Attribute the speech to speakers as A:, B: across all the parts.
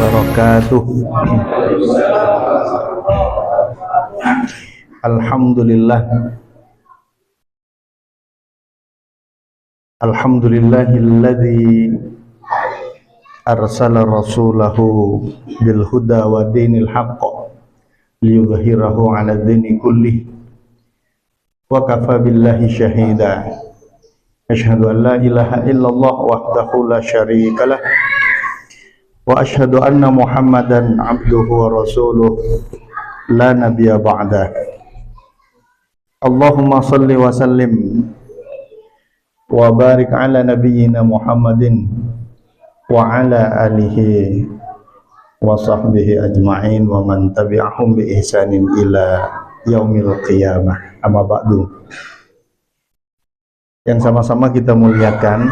A: wabarakatuh. Alhamdulillah. Alhamdulillahilladzi arsala rasulahu bil huda wa dinil haqq liyudhhirahu 'ala dini kullih wa kafa billahi syahida. Asyhadu an la ilaha illallah wahdahu la syarikalah wa asyhadu anna Muhammadan abduhu wa rasuluh la nabiyya ba'da. Allahumma salli wa sallim wa barik ala nabiyyina Muhammadin wa ala alihi wa sahbihi ajma'in wa man tabi'ahum bi ihsanin ila yaumil qiyamah. Amma ba'du. Yang sama-sama kita muliakan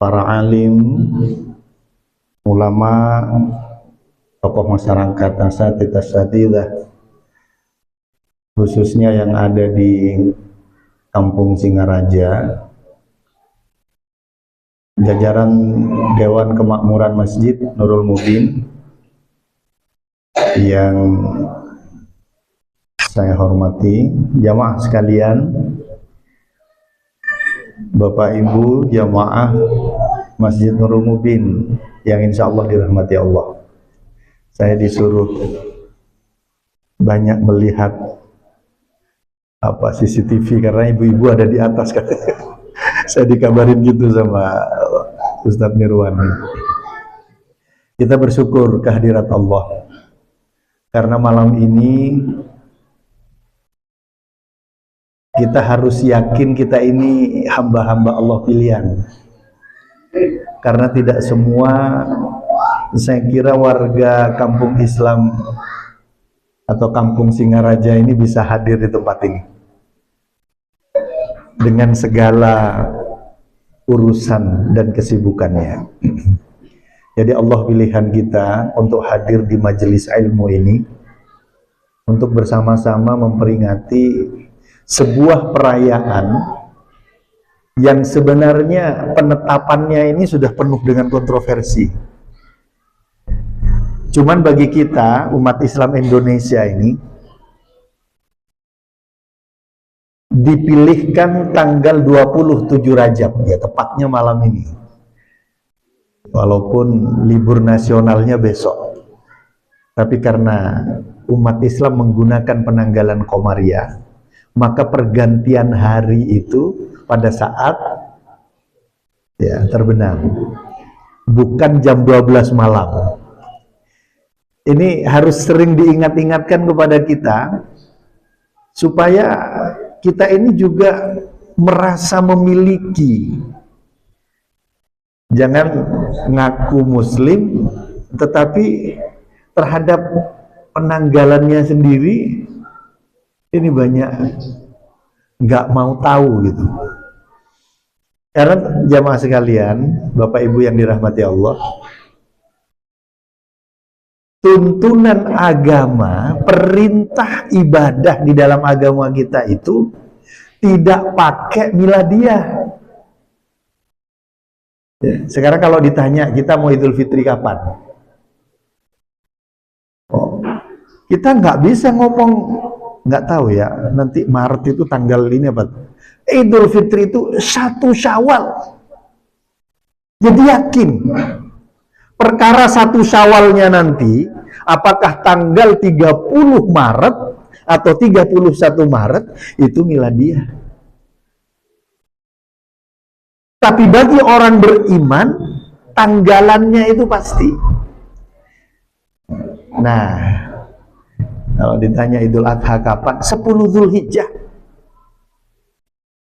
A: para alim, ulama, tokoh masyarakat, asatidzah, khususnya yang ada di Kampung Singaraja, jajaran Dewan Kemakmuran Masjid Nurul Mubin yang saya hormati, jamaah sekalian, Bapak Ibu jamaah Masjid Nurul Mubin yang insya Allah dirahmati Allah. Saya disuruh banyak melihat CCTV karena ibu-ibu ada di atas kan. Saya dikabarin gitu sama Ustadz Mirwan. Kita bersyukur kehadirat Allah karena malam ini kita harus yakin kita ini hamba-hamba Allah pilihan. Karena tidak semua, saya kira warga kampung Islam atau kampung Singaraja ini bisa hadir di tempat ini dengan segala urusan dan kesibukannya. Jadi Allah pilihan kita untuk hadir di majelis ilmu ini untuk bersama-sama memperingati sebuah perayaan yang sebenarnya penetapannya ini sudah penuh dengan kontroversi. Cuman bagi kita umat Islam Indonesia ini dipilihkan tanggal 27 Rajab, ya tepatnya malam ini. Walaupun libur nasionalnya besok. Tapi karena umat Islam menggunakan penanggalan Komariah, maka pergantian hari itu pada saat ya terbenam, bukan jam 12 malam. Ini harus sering diingat-ingatkan kepada kita supaya kita ini juga merasa memiliki. Jangan ngaku muslim tetapi terhadap penanggalannya sendiri ini banyak nggak mau tahu gitu. Karena jamaah sekalian, Bapak Ibu yang dirahmati Allah, tuntunan agama, perintah ibadah di dalam agama kita itu tidak pakai miladiah. Ya, sekarang kalau ditanya kita mau Idul Fitri kapan? Oh, kita nggak bisa ngomong nggak tahu ya, nanti Maret itu tanggal ini apa? Idul Fitri itu 1 Syawal. Jadi yakin perkara 1 Syawalnya nanti apakah tanggal 30 Maret atau 31 Maret itu miladiah. Tapi bagi orang beriman tanggalannya itu pasti. Nah, kalau ditanya Idul Adha kapan? 10 Zulhijjah.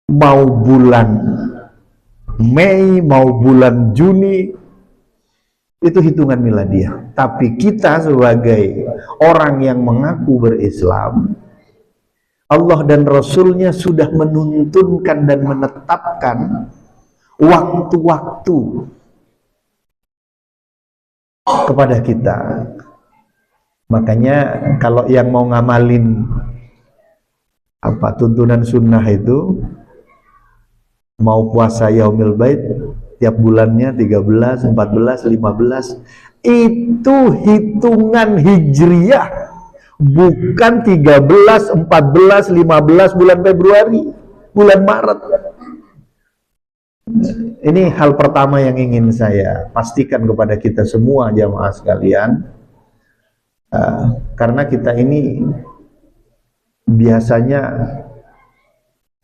A: Mau bulan Mei, mau bulan Juni, itu hitungan miladiah. Tapi kita sebagai orang yang mengaku berislam, Allah dan Rasulnya sudah menuntunkan dan menetapkan waktu-waktu kepada kita. Makanya kalau yang mau ngamalin tuntunan sunnah itu, mau puasa yaumil bait, tiap bulannya 13, 14, 15. Itu hitungan hijriyah, bukan 13, 14, 15 bulan Februari, bulan Maret. Ini hal pertama yang ingin saya pastikan kepada kita semua jamaah sekalian, karena kita ini biasanya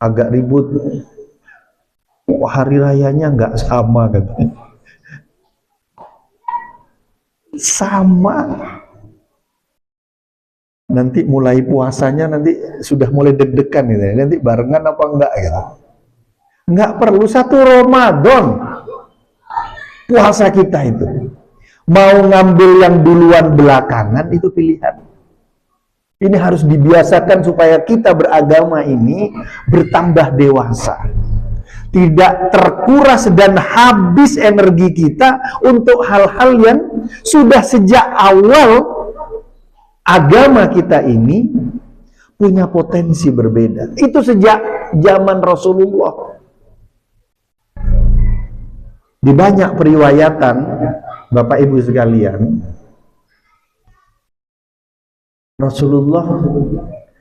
A: agak ribut, hari rayanya nggak sama katanya. Sama, nanti mulai puasanya nanti sudah mulai deg-degan gitu ya, nanti barengan apa enggak gitu. Nggak perlu satu Ramadan puasa kita itu. Mau ngambil yang duluan belakangan itu pilihan. Ini harus dibiasakan supaya kita beragama ini bertambah dewasa. Tidak terkuras dan habis energi kita untuk hal-hal yang sudah sejak awal agama kita ini punya potensi berbeda. Itu sejak zaman Rasulullah. Di banyak periwayatan, Bapak Ibu sekalian, Rasulullah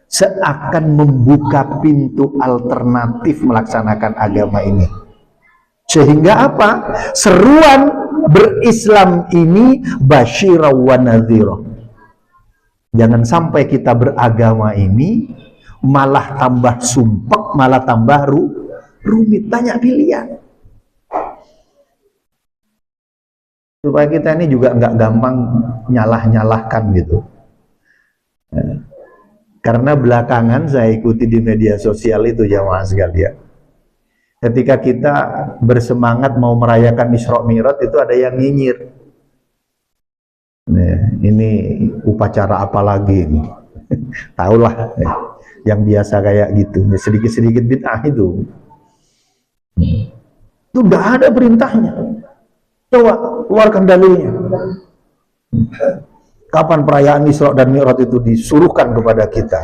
A: seakan membuka pintu alternatif melaksanakan agama ini. Sehingga apa? Seruan berislam ini basyira wa nadhira. Jangan sampai kita beragama ini malah tambah sumpek, malah tambah rumit, banyak pilihan. Supaya kita ini juga nggak gampang nyalah-nyalahkan gitu. Karena belakangan saya ikuti di media sosial itu jamaah sekalian, ketika kita bersemangat mau merayakan Isra Mi'raj itu ada yang nyinyir. Nah, ini upacara apa lagi ini? Tahulah yang biasa kayak gitu, sedikit-sedikit bid'ah itu. Itu nggak ada perintahnya. Coba keluarkan dalilnya. Kapan perayaan Isra dan Mi'raj itu disuruhkan kepada kita?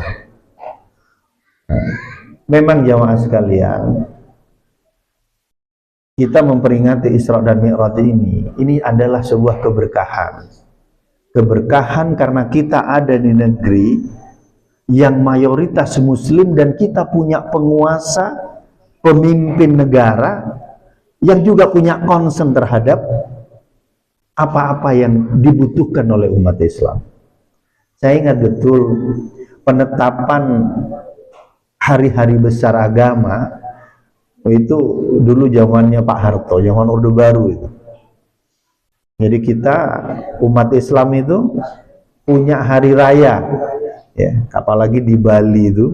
A: Memang jamaah sekalian, kita memperingati Isra dan Mi'raj ini adalah sebuah keberkahan. Keberkahan karena kita ada di negeri yang mayoritas muslim dan kita punya penguasa, pemimpin negara yang juga punya concern terhadap apa-apa yang dibutuhkan oleh umat Islam. Saya ingat betul penetapan hari-hari besar agama itu dulu zamannya Pak Harto, zaman Orde Baru itu. Jadi kita umat Islam itu punya hari raya, ya, apalagi di Bali itu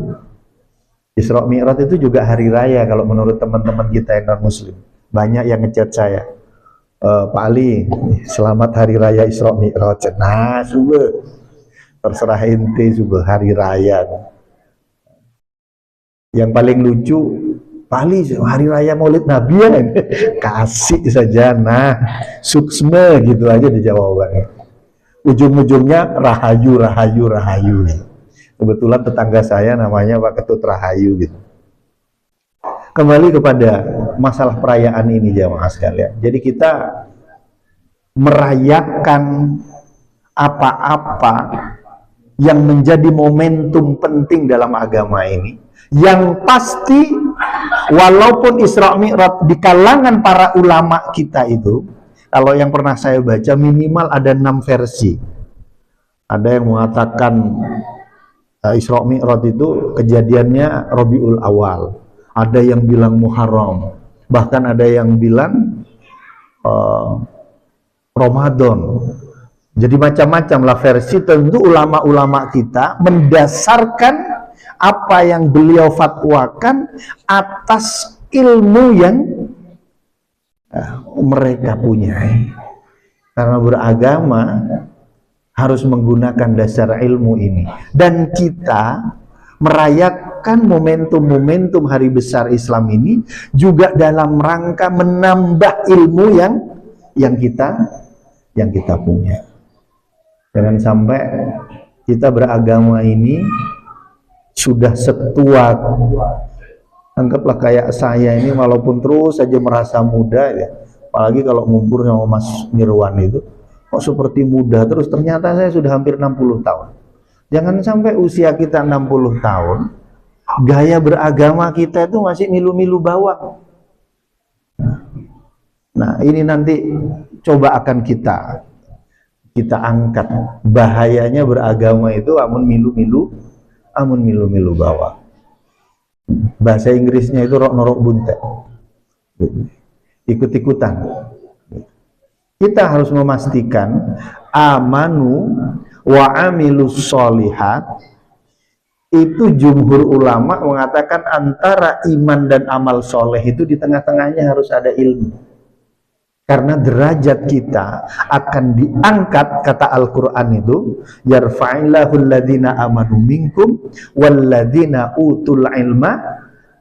A: Isra Mi'raj itu juga hari raya kalau menurut teman-teman kita yang non Muslim. Banyak yang ngechat saya, Pak Ali, selamat hari raya Isra Mi'raj. Nah, subuh terserah ente subuh hari raya. Yang paling lucu, Pak Ali, hari raya Maulid Nabi ya? Kasih saja, nah, suksme gitu aja dijawabannya. Ujung-ujungnya rahayu, rahayu, rahayu. Kebetulan tetangga saya namanya Pak Ketut Rahayu gitu. Kembali kepada masalah perayaan ini jamaah sekalian. Jadi kita merayakan apa-apa yang menjadi momentum penting dalam agama ini. Yang pasti walaupun Isra Mi'raj di kalangan para ulama kita itu, kalau yang pernah saya baca minimal ada 6 versi. Ada yang mengatakan Isra Mi'raj itu kejadiannya Rabiul Awal. Ada yang bilang Muharram, bahkan ada yang bilang Ramadan. Jadi macam-macam lah versi. Tentu ulama-ulama kita mendasarkan apa yang beliau fatwakan atas ilmu yang mereka punya. Karena beragama harus menggunakan dasar ilmu ini. Dan kita merayakan momentum-momentum hari besar Islam ini juga dalam rangka menambah ilmu yang kita punya. Jangan sampai kita beragama ini sudah setua, anggaplah kayak saya ini walaupun terus saja merasa muda ya, Apalagi kalau ngumpul sama Mas Nirwan itu, kok seperti muda terus, ternyata saya sudah hampir 60 tahun. Jangan sampai usia kita 60 tahun, gaya beragama kita itu masih milu-milu bawang. Nah, ini nanti coba akan kita angkat. Bahayanya beragama itu amun milu-milu bawang. Bahasa Inggrisnya itu rok-norok buntet. Ikut-ikutan. Kita harus memastikan amanu wa amilus sholihat. Itu jumhur ulama mengatakan antara iman dan amal soleh itu di tengah-tengahnya harus ada ilmu. Karena derajat kita akan diangkat, kata Al-Quran itu, yarfa'illahu alladhina amanu minkum walladhina utul ilma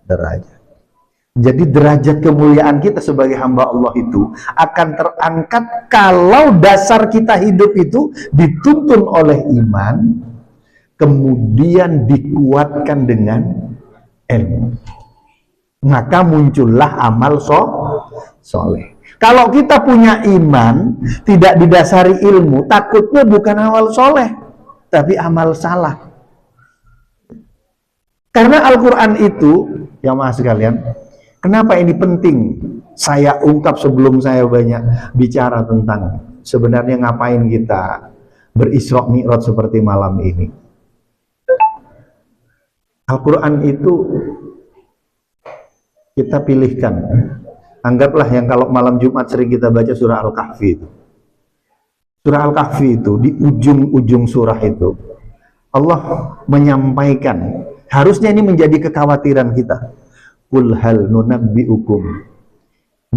A: derajat. Jadi derajat kemuliaan kita sebagai hamba Allah itu akan terangkat kalau dasar kita hidup itu dituntun oleh iman, kemudian dikuatkan dengan ilmu. Maka muncullah amal soleh. Kalau kita punya iman tidak didasari ilmu, takutnya bukan amal soleh, tapi amal salah. Karena Al-Quran itu, ya mas sekalian, kenapa ini penting saya ungkap sebelum saya banyak bicara tentang sebenarnya ngapain kita berisra mi'raj seperti malam ini. Al-Quran itu kita pilihkan. Anggaplah yang kalau malam Jumat sering kita baca surah Al-Kahfi itu. Surah Al-Kahfi itu, di ujung-ujung surah itu, Allah menyampaikan, harusnya ini menjadi kekhawatiran kita. Qul hal nunabbi'ukum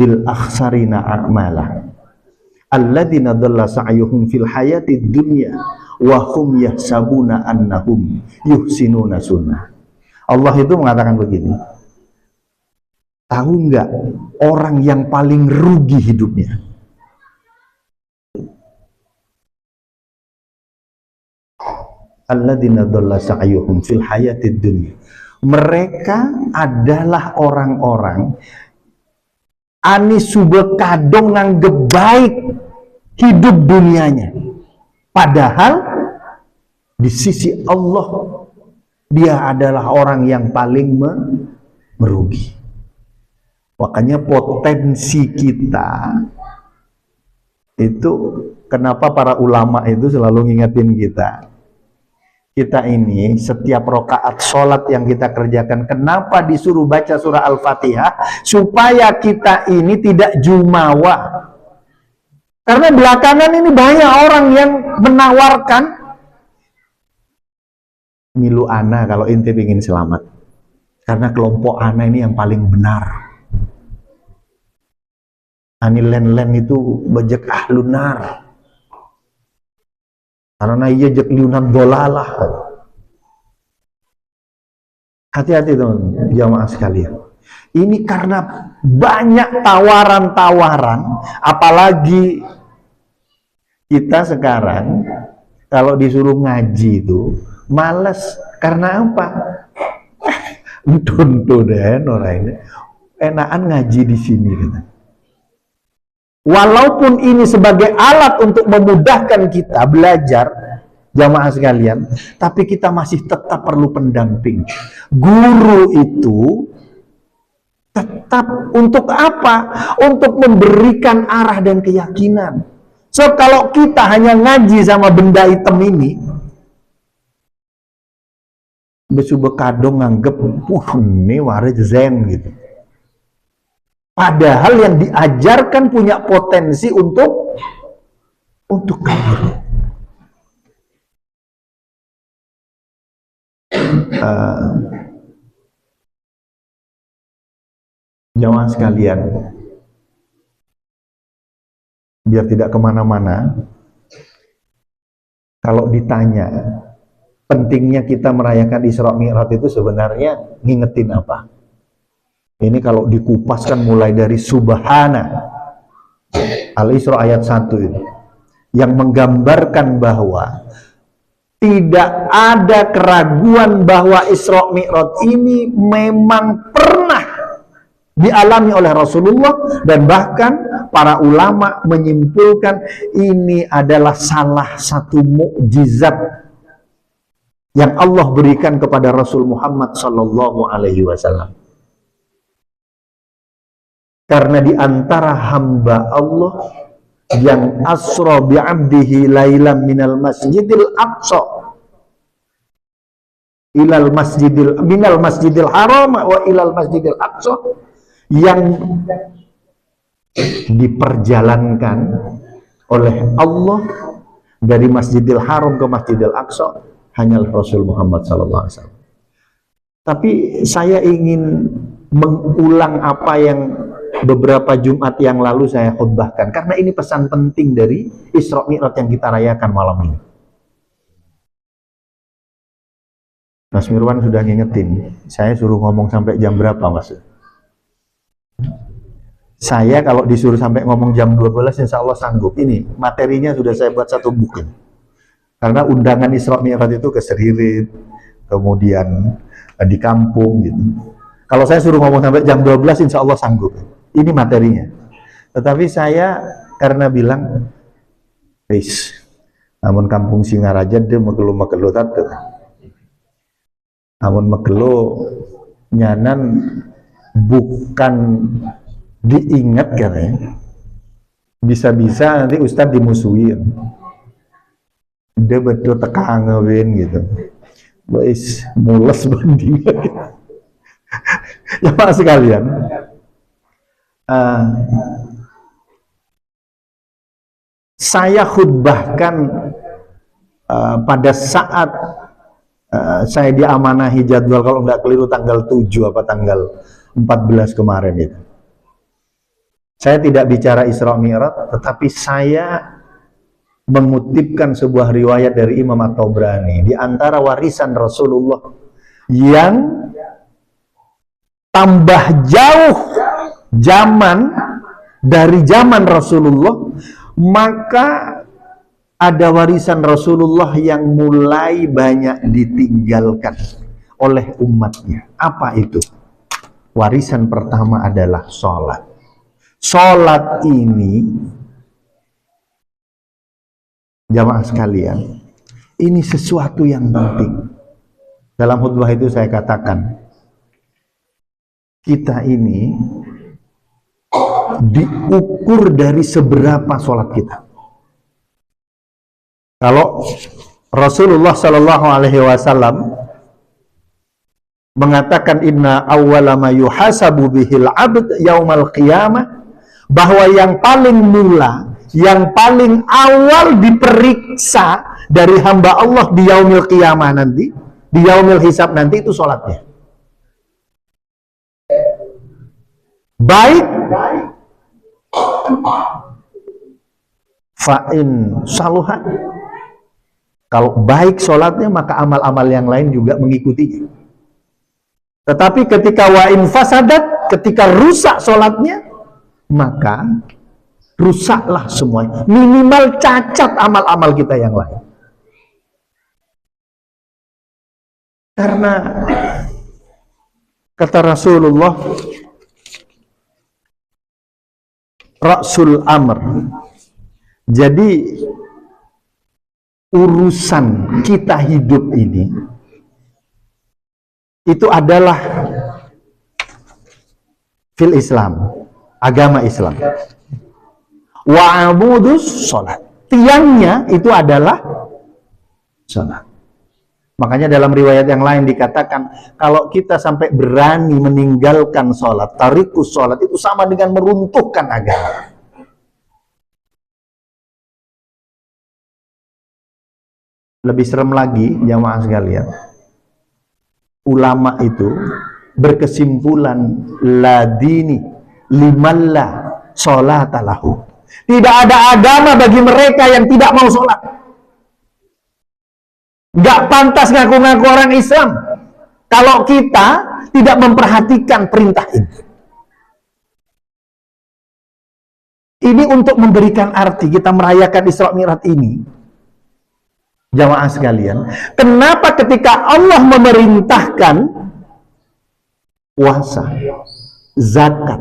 A: bil akhsarina a'mala alladzina dhalla sa'yuhum fil hayatid dunya wa hum yahsabuna annahum yuhsinuna sunnah. Allah itu mengatakan begini, tahu nggak orang yang paling rugi hidupnya? Alladzina dhalla sa'yuhum fil hayatid dunya. Mereka adalah orang-orang ani sube kadong nganggep baik hidup dunianya. Padahal di sisi Allah dia adalah orang yang paling merugi. Makanya potensi kita itu, kenapa para ulama itu selalu ngingetin kita ini setiap rakaat sholat yang kita kerjakan, kenapa disuruh baca surah Al-Fatihah? Supaya kita ini tidak jumawa. Karena belakangan ini banyak orang yang menawarkan milu ana kalau inti ingin selamat. Karena kelompok ana ini yang paling benar. Ani len-len itu bejek ahlunar. Karena ia jek liunan dolalah. Hati-hati teman jamaah sekalian. Ini karena banyak tawaran-tawaran, apalagi kita sekarang kalau disuruh ngaji itu males. Karena apa? Tentu deh orang ini enakan ngaji di sini gitu. Walaupun ini sebagai alat untuk memudahkan kita belajar, jamaah sekalian, tapi kita masih tetap perlu pendamping. Guru itu tetap untuk apa? Untuk memberikan arah dan keyakinan. So, kalau kita hanya ngaji sama benda hitam ini, besubek kadong nganggep, ini waris zen gitu. Padahal yang diajarkan punya potensi untuk kabur. Jamaah sekalian, biar tidak kemana-mana, kalau ditanya pentingnya kita merayakan Isra Mi'raj itu sebenarnya ngingetin apa? Ini kalau dikupaskan mulai dari Subhana Al-Isra ayat 1 itu, yang menggambarkan bahwa tidak ada keraguan bahwa Isra Mi'raj ini memang pernah dialami oleh Rasulullah, dan bahkan para ulama menyimpulkan ini adalah salah satu mukjizat yang Allah berikan kepada Rasul Muhammad sallallahu alaihi wasallam. Karena di antara hamba Allah yang asra bi'abdihi lailan minal masjidil aqsa minal masjidil haram wa ilal masjidil aqsa, yang diperjalankan oleh Allah dari Masjidil Haram ke Masjidil Aqsa hanyalah Rasul Muhammad SAW. Tapi saya ingin mengulang apa yang beberapa Jumat yang lalu saya khutbahkan, karena ini pesan penting dari Isra Mi'raj yang kita rayakan malam ini. Mas Mirwan sudah ngingetin, saya suruh ngomong sampai jam berapa, Mas? Saya kalau disuruh sampai ngomong jam 12 insya Allah sanggup. Ini materinya sudah saya buat satu buku. Karena undangan Isra Mi'raj itu ke Seririt, kemudian di kampung gitu. Kalau saya suruh ngomong sampai jam 12 insya Allah sanggup. Ini materinya. Tetapi saya karena bilang, wis, namun kampung Singaraja dia megelo tante. Namun megelo nyanan bukan diingat katanya. Bisa-bisa nanti Ustadz dimusuhin. Dia betul tekan ngewin gitu. Wis mules banding. Ya Pak sekalian. Saya khutbahkan pada saat saya diamanahi jadwal, kalau nggak keliru tanggal 7 apa tanggal 14 kemarin itu. Saya tidak bicara Isra Mi'raj, tetapi saya mengutipkan sebuah riwayat dari Imam At-Tabrani. Di antara warisan Rasulullah yang tambah jauh zaman dari zaman Rasulullah, maka ada warisan Rasulullah yang mulai banyak ditinggalkan oleh umatnya. Apa itu? Warisan pertama adalah sholat. Sholat ini, jamaah sekalian, ini sesuatu yang penting. Dalam khutbah itu saya katakan, kita ini diukur dari seberapa sholat kita. Kalau Rasulullah Shallallahu Alaihi Wasallam mengatakan inna awwala ma yuhasabu bihil abd yaumal qiyamah, bahwa yang paling mula, yang paling awal diperiksa dari hamba Allah di yaumil qiyamah nanti, di yaumil hisab nanti, itu sholatnya. Baik fa'in saluhat, kalau baik sholatnya maka amal-amal yang lain juga mengikutinya. Tetapi ketika wa'in fasadat, ketika rusak sholatnya, maka rusaklah semuanya, minimal cacat amal-amal kita yang lain. Karena kata Rasulullah, Rasul Amr, jadi urusan kita hidup ini itu adalah fil Islam, agama Islam. Wa'abudus sholat, tiangnya itu adalah sholat. Makanya dalam riwayat yang lain dikatakan, kalau kita sampai berani meninggalkan sholat, tarikus sholat, itu sama dengan meruntuhkan agama. Lebih serem lagi, jamaah sekalian, ulama itu berkesimpulan, la dini limalla sholatalahu, tidak ada agama bagi mereka yang tidak mau sholat. Nggak pantas ngaku-ngaku orang Islam kalau kita tidak memperhatikan perintah ini. Ini untuk memberikan arti kita merayakan Isra Mi'raj ini, jamaah sekalian. Kenapa ketika Allah memerintahkan puasa, zakat,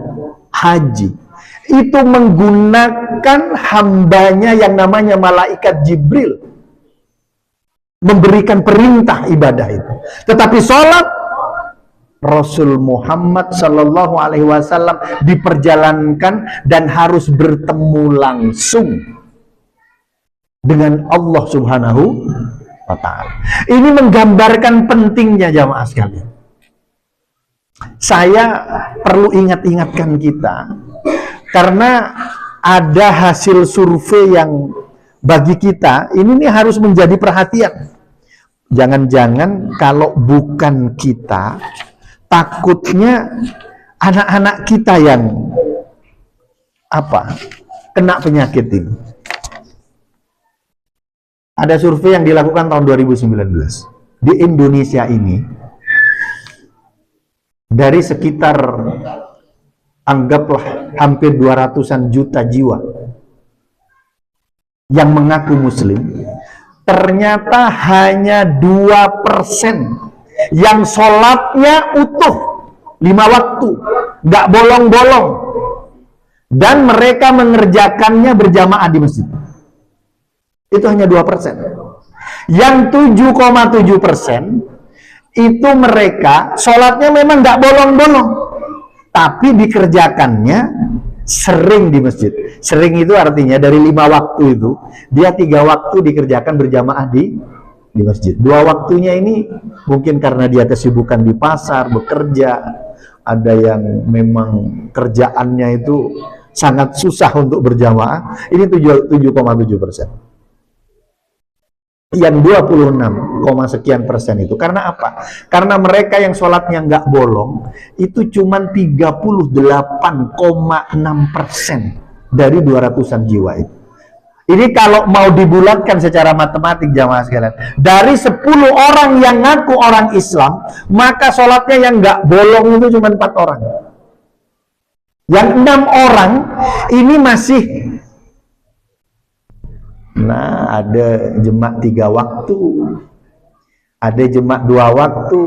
A: haji, itu menggunakan hambanya yang namanya malaikat Jibril memberikan perintah ibadah itu. Tetapi sholat Rasul Muhammad Sallallahu Alaihi Wasallam diperjalankan dan harus bertemu langsung dengan Allah Subhanahu wa Ta'ala. Ini menggambarkan pentingnya jamaah sekalian. Saya perlu ingat-ingatkan kita, karena ada hasil survei yang bagi kita ini nih harus menjadi perhatian. Jangan-jangan kalau bukan kita, takutnya anak-anak kita yang kena penyakit ini. Ada survei yang dilakukan tahun 2019 di Indonesia ini, dari sekitar anggaplah hampir 200-an juta jiwa yang mengaku muslim, ternyata hanya 2% yang sholatnya utuh 5 waktu, nggak bolong-bolong, dan mereka mengerjakannya berjamaah di masjid. Itu hanya 2%. Yang 7,7% itu mereka sholatnya memang nggak bolong-bolong, tapi dikerjakannya sering di masjid. Sering itu artinya dari 5 waktu itu, dia 3 waktu dikerjakan berjamaah di masjid. 2 waktunya ini mungkin karena dia kesibukan di pasar, bekerja, ada yang memang kerjaannya itu sangat susah untuk berjamaah. Ini 7,7%. Yang 26,sekian% itu karena apa? Karena mereka yang sholatnya nggak bolong itu cuma 38,6% dari 200-an jiwa itu. Ini kalau mau dibulatkan secara matematik jamaah sekalian, dari 10 orang yang ngaku orang Islam, maka sholatnya yang nggak bolong itu cuma 4 orang. Yang 6 orang ini masih, nah, ada jemaah 3 waktu, ada jemaah 2 waktu,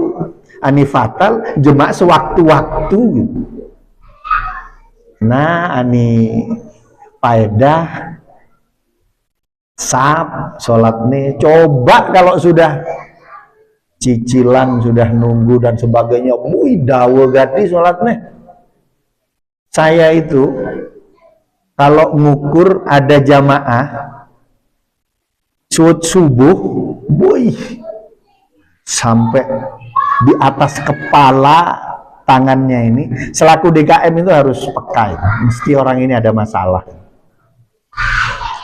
A: ani fatal jemaah sewaktu-waktu gitu. Nah, ani faedah sab sholat nih, coba kalau sudah cicilan, sudah nunggu dan sebagainya, wih dawa gati sholat nih. Saya itu kalau ngukur ada jamaah subuh, boy, sampai di atas kepala tangannya ini, selaku DKM itu harus peka, mesti orang ini ada masalah.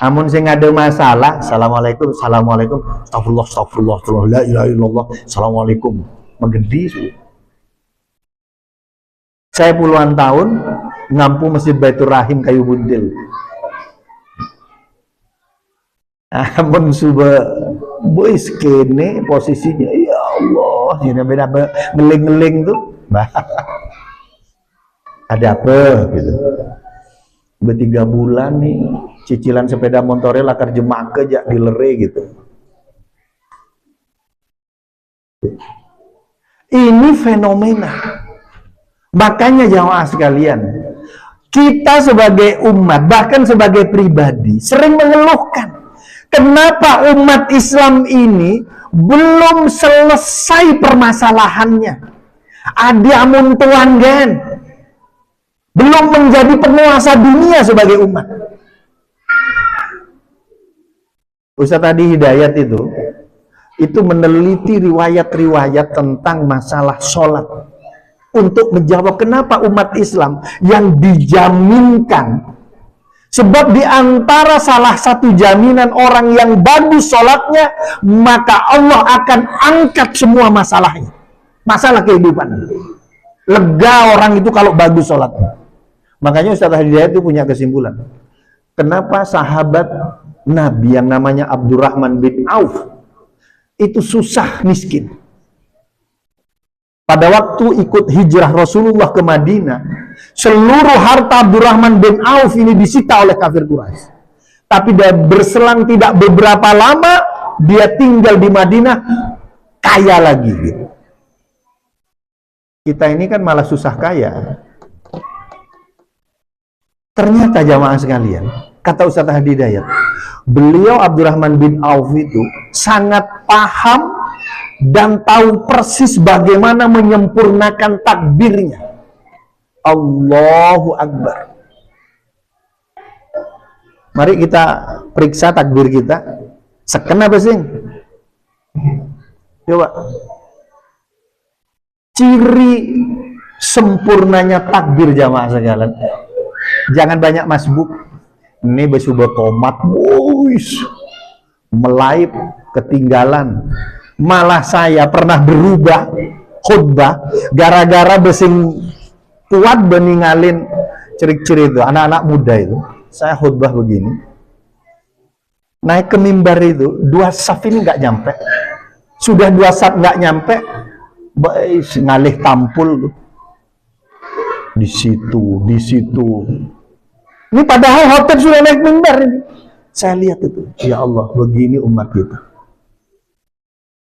A: Namun sing ada masalah, assalamualaikum, assalamualaikum, astagfirullah, astagfirullah, la ilaha illallah, assalamualaikum, menggedi. Saya puluhan tahun ngampu Masjid Baitur Rahim Kayu Buntil. Amun sudah boys kene posisinya, ya Allah, ini beda ngeling-ngeling tuh. Ada apa gitu? Udah 3 bulan nih cicilan sepeda motornya lakar jemaah aja dilere gitu. Ini fenomena. Makanya jamaah sekalian, kita sebagai umat, bahkan sebagai pribadi, sering mengeluhkan kenapa umat Islam ini belum selesai permasalahannya. Ada amun tuan gen, belum menjadi penguasa dunia sebagai umat. Ustaz Adi Hidayat itu meneliti riwayat-riwayat tentang masalah sholat untuk menjawab kenapa umat Islam yang dijaminkan. Sebab di antara salah satu jaminan orang yang bagus sholatnya, maka Allah akan angkat semua masalahnya. Masalah kehidupan. Lega orang itu kalau bagus sholatnya. Makanya Ustaz Hidayat itu punya kesimpulan. Kenapa sahabat Nabi yang namanya Abdurrahman bin Auf itu susah miskin? Pada waktu ikut hijrah Rasulullah ke Madinah, seluruh harta Abdurrahman bin Auf ini disita oleh kafir Quraisy. Tapi dia berselang tidak beberapa lama, dia tinggal di Madinah, kaya lagi gitu. Kita ini kan malah susah kaya. Ternyata jamaah sekalian, kata Ustaz Hadi Hidayat, beliau Abdurrahman bin Auf itu sangat paham dan tahu persis bagaimana menyempurnakan takbirnya. Allahu Akbar. Mari kita periksa takbir kita. Seken apa sih? Coba. Ciri sempurnanya takbir jamaah sekalian. Jangan banyak masbuk. Ini besubah komat, boys, melaip, ketinggalan. Malah saya pernah berubah khutbah gara-gara besing kuat beningalin ciri-ciri itu, anak-anak muda itu. Saya khutbah begini, naik ke mimbar itu, 2 saf ini nggak nyampe. Sudah 2 saf nggak nyampe, ngalih tampul tuh. Di situ. Ini padahal hotel sudah naik mimbar ini. Saya lihat itu, ya Allah, begini umat kita.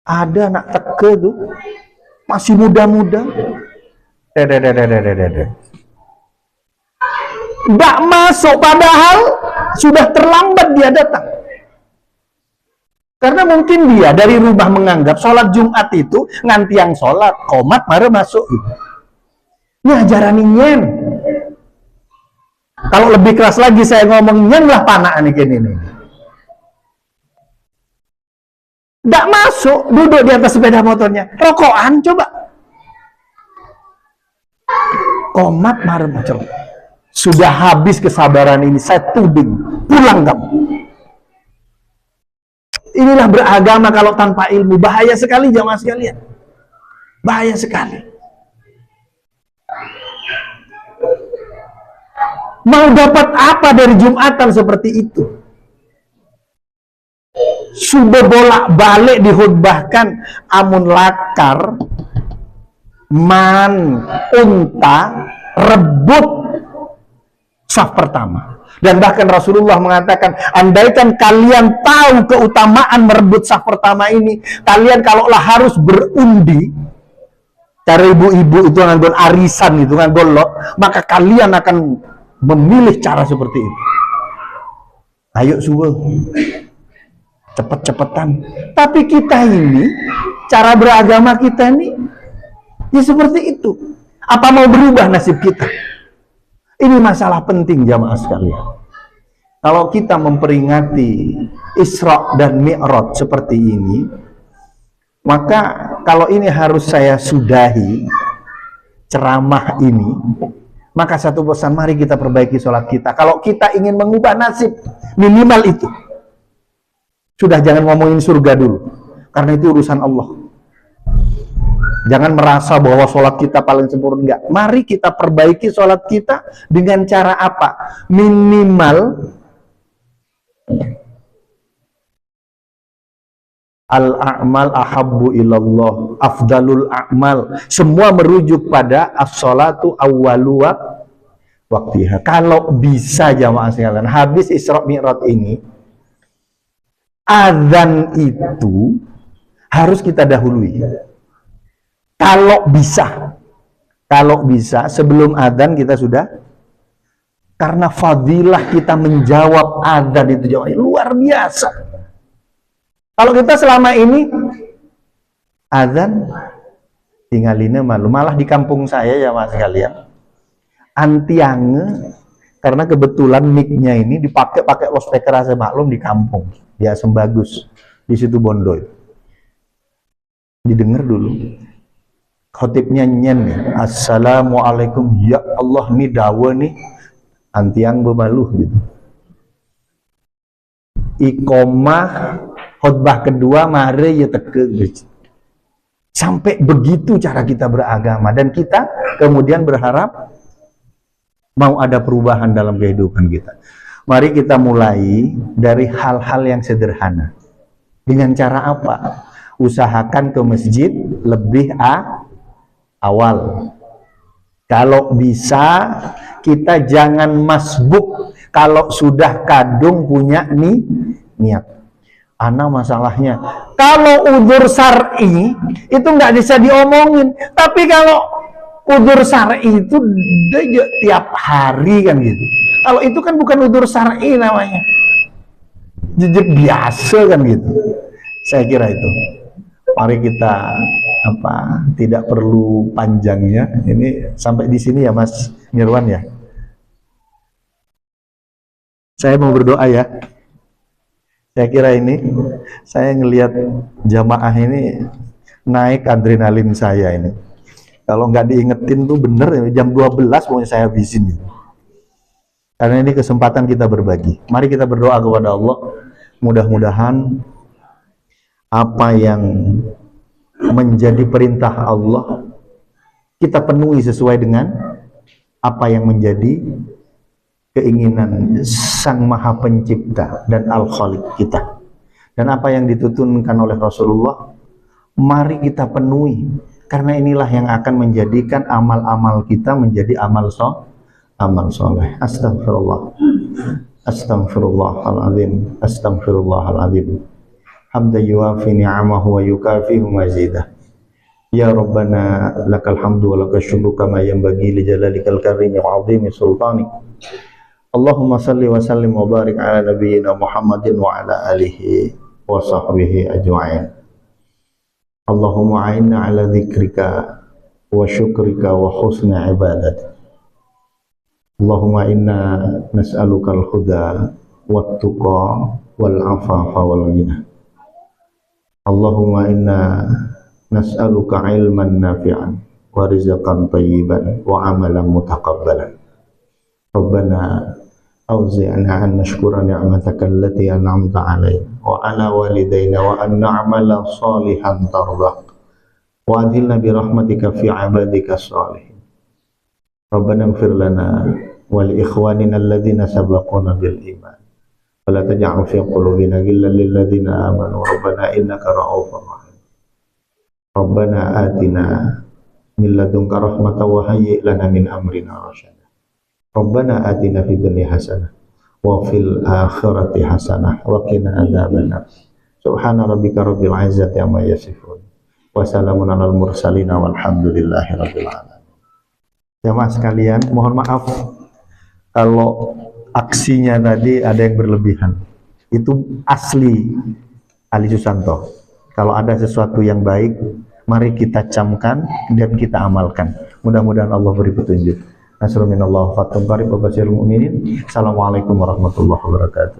A: Ada anak teke tuh, masih muda-muda. Nggak masuk, padahal sudah terlambat dia datang. Karena mungkin dia dari rumah menganggap sholat Jumat itu nganti yang sholat, komat baru masuk gitu. Ini ajaran nyen. Kalau lebih keras lagi saya ngomong nyen lah panah nih gini nih. Nggak masuk, duduk di atas sepeda motornya, rokokan coba. Komat marah macam. Sudah habis kesabaran ini, saya tuding, pulang kamu. Inilah beragama kalau tanpa ilmu, bahaya sekali jamaah sekalian. Bahaya sekali. Mau dapat apa dari Jumatan seperti itu? Sudah bolak-balik dihutbahkan amun lakar, man, unta, rebut saf pertama. Dan bahkan Rasulullah mengatakan, andaikan kalian tahu keutamaan merebut saf pertama ini, kalian kalaulah harus berundi, cara ibu-ibu itu nganggon arisan itu, nganggon lot, maka kalian akan memilih cara seperti itu. Ayo subuh, cepet-cepetan. Tapi kita ini, cara beragama kita ini, ya seperti itu. Apa mau berubah nasib kita? Ini masalah penting jamaah sekalian. Kalau kita memperingati Isra dan Mi'raj seperti ini, maka kalau ini harus saya sudahi ceramah ini, maka satu pesan, mari kita perbaiki sholat kita. Kalau kita ingin mengubah nasib, minimal itu. Sudah, jangan ngomongin surga dulu, karena itu urusan Allah. Jangan merasa bahwa sholat kita paling sempurna, enggak. Mari kita perbaiki sholat kita dengan cara apa? Minimal al-a'mal ahabbu ilallah, afdalul a'mal. Semua merujuk pada as-sholatu awwalu waktiha. Kalau bisa jamaah sekalian, habis Isra Mi'raj ini, azan itu harus kita dahului. Kalau bisa sebelum adzan kita sudah, karena fadilah kita menjawab adzan itu jamaah luar biasa. Kalau kita selama ini adzan tinggalinnya malu, malah di kampung saya ya mas sekalian, antiange, karena kebetulan mic-nya ini dipakai loudspeaker, saya maklum di kampung ya Sembagus di situ Bondo, didengar dulu khotibnya nyen nih, assalamualaikum, ya Allah nih dawa nih antiang bemaluh gitu. Iqomah khutbah kedua mari ya teke gitu. Sampai begitu cara kita beragama, dan kita kemudian berharap mau ada perubahan dalam kehidupan kita. Mari kita mulai dari hal-hal yang sederhana. Dengan cara apa? Usahakan ke masjid lebih awal. Kalau bisa kita jangan masbuk kalau sudah kadung punya niat. Ana masalahnya kalau udzur syar'i itu nggak bisa diomongin, tapi kalau udzur syar'i itu tiap hari kan gitu. Kalau itu kan bukan udzur syar'i namanya, jejak biasa kan gitu. Saya kira itu. Mari kita tidak perlu panjangnya. Ini sampai di sini ya Mas Nirwan ya. Saya mau berdoa ya. Saya kira ini, saya ngelihat jamaah ini naik adrenalin saya ini. Kalau nggak diingetin tuh bener, jam 12 pokoknya saya habisin gitu. Karena ini kesempatan kita berbagi. Mari kita berdoa kepada Allah. Mudah-mudahan apa yang menjadi perintah Allah kita penuhi sesuai dengan apa yang menjadi keinginan Sang Maha Pencipta dan Al-Khaliq kita. Dan apa yang ditutunkan oleh Rasulullah, mari kita penuhi. Karena inilah yang akan menjadikan amal-amal kita menjadi amal soleh. Astagfirullah. Astaghfirullahaladzim. Astaghfirullahaladzim. Hamdan yuwafi ni'amahu wa yukafihu mazidah. Ya Rabbana lakal hamdu wa lakal syukru kama yanbaghi li jalalikal karimi wa 'azimi sultanik. Allahumma salli wa sallim wa barik ala nabiyyina Muhammadin wa ala alihi wa sahbihi ajma'in. Allahumma a'inna ala dzikrika wa syukrika wa husni ibadatik. Allahumma inna nas'aluka al-huda wat-tuqa wal-afafa wal-ghina. Allahumma inna nas'aluka ilman nafi'an wa rizqan tayyiban wa amalan mutaqabbalan. Rabbana awzi'na an nashkura ni'mataka allati an'amta 'alaina wa 'ala walidayna wa an na'mala salihan tardah wa adhilna bi rahmatika fi 'ibadika shalihin. Rabbana ighfir lana wa li ikhwanina alladhina sabaquna bil iman. Wala taj'al fi qulubina ghillan lil ladzina amanu rabbana innaka ra'ufur rahim. Rabbana atina min ladunka rahmatan wa hayyi' lana min amrina rasyada. Rabbana atina fid dunya hasanah wa fil akhirati hasanah wa qina adzabannar. Subhana rabbika rabbil izzati amma yasifun wa salamun alal mursalin walhamdulillahi rabbil alamin. Jamaah sekalian, mohon maaf kalau aksinya tadi ada yang berlebihan. Itu asli Ali Susanto. Kalau ada sesuatu yang baik, mari kita camkan dan kita amalkan. Mudah-mudahan Allah beri petunjuk. Nasrul minallah fatum qarib wa basyirul mu'minin. Assalamualaikum warahmatullahi wabarakatuh.